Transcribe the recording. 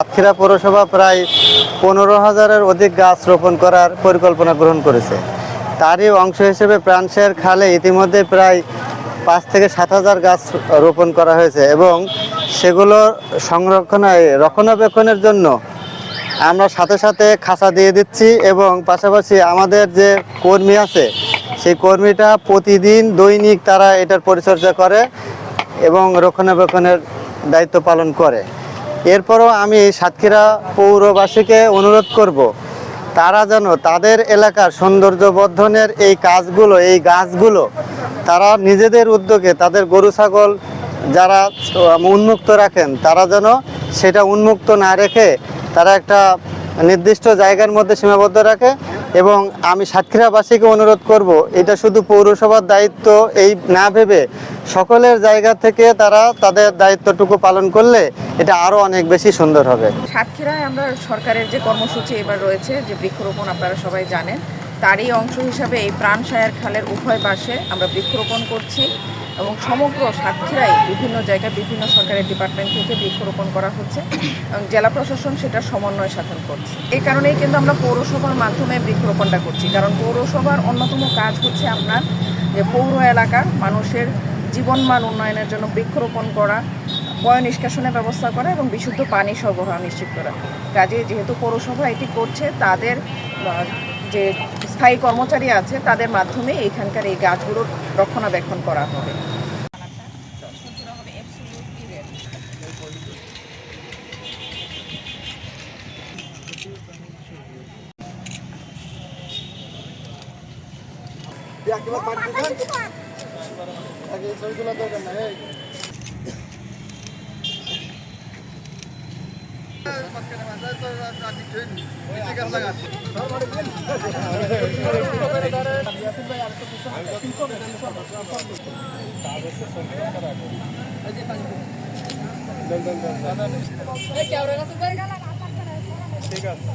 সাতক্ষীরা পৌরসভা প্রায় 15,000-এর অধিক গাছ রোপণ করার পরিকল্পনা গ্রহণ করেছে। তারই অংশ হিসেবে প্রাণশের খালে ইতিমধ্যে প্রায় 5 থেকে 7,000 গাছ রোপণ করা হয়েছে এবং সেগুলো রক্ষণাবেক্ষণের জন্য আমরা সাথে সাথে খাঁচা দিয়ে দিচ্ছি এবং পাশাপাশি আমাদের যে কর্মী আছে সেই কর্মীটা প্রতিদিন দৈনিক তারা এটার পরিচর্যা করে এবং রক্ষণাবেক্ষণের দায়িত্ব পালন করে। এরপরও আমি সাতক্ষীরা পৌরবাসীকে অনুরোধ করব তারা যেন তাদের এলাকার সৌন্দর্য বর্ধনের এই গাছগুলো তারা নিজেদের উদ্যোগে তাদের গরু ছাগল যারা উন্মুক্ত রাখেন তারা যেন সেটা উন্মুক্ত না রেখে তারা একটা নির্দিষ্ট জায়গার মধ্যে সীমাবদ্ধ রাখে। এবং আমি সাতক্ষীরাবাসীকে অনুরোধ করব এটা শুধু পৌরসভার দায়িত্ব এই না ভেবে সকলের জায়গা থেকে তারা তাদের দায়িত্বটুকু পালন করলে এটা আরও অনেক বেশি সুন্দর হবে। সাতক্ষীরায় আমরা সরকারের যে কর্মসূচি এবার রয়েছে যে বৃক্ষরোপণ আপনারা সবাই জানেন, তারই অংশ হিসাবে এই প্রাণসায়ার খালের উভয় পাশে আমরা বৃক্ষরোপণ করছি এবং সমগ্র সাতক্ষীরায় বিভিন্ন জায়গায় বিভিন্ন সরকারি ডিপার্টমেন্ট থেকে বৃক্ষরোপণ করা হচ্ছে এবং জেলা প্রশাসন সেটা সমন্বয় সাধন করছে। এই কারণেই কিন্তু আমরা পৌরসভার মাধ্যমে বৃক্ষরোপণটা করছি, কারণ পৌরসভার অন্যতম কাজ হচ্ছে আপনার যে পৌর এলাকার মানুষের জীবনমান উন্নয়নের জন্য বৃক্ষরোপণ করা, বয় নিষ্কাশনের ব্যবস্থা করা এবং বিশুদ্ধ পানি সরবরাহ নিশ্চিত করা। কাজে যেহেতু পৌরসভা এটি করছে, তাদের যে স্থায়ী কর্মচারী আছে তাদের মাধ্যমে এখানকার এই গাছগুলোর রক্ষণাবেক্ষণ করা হবে। ঠিক আছে।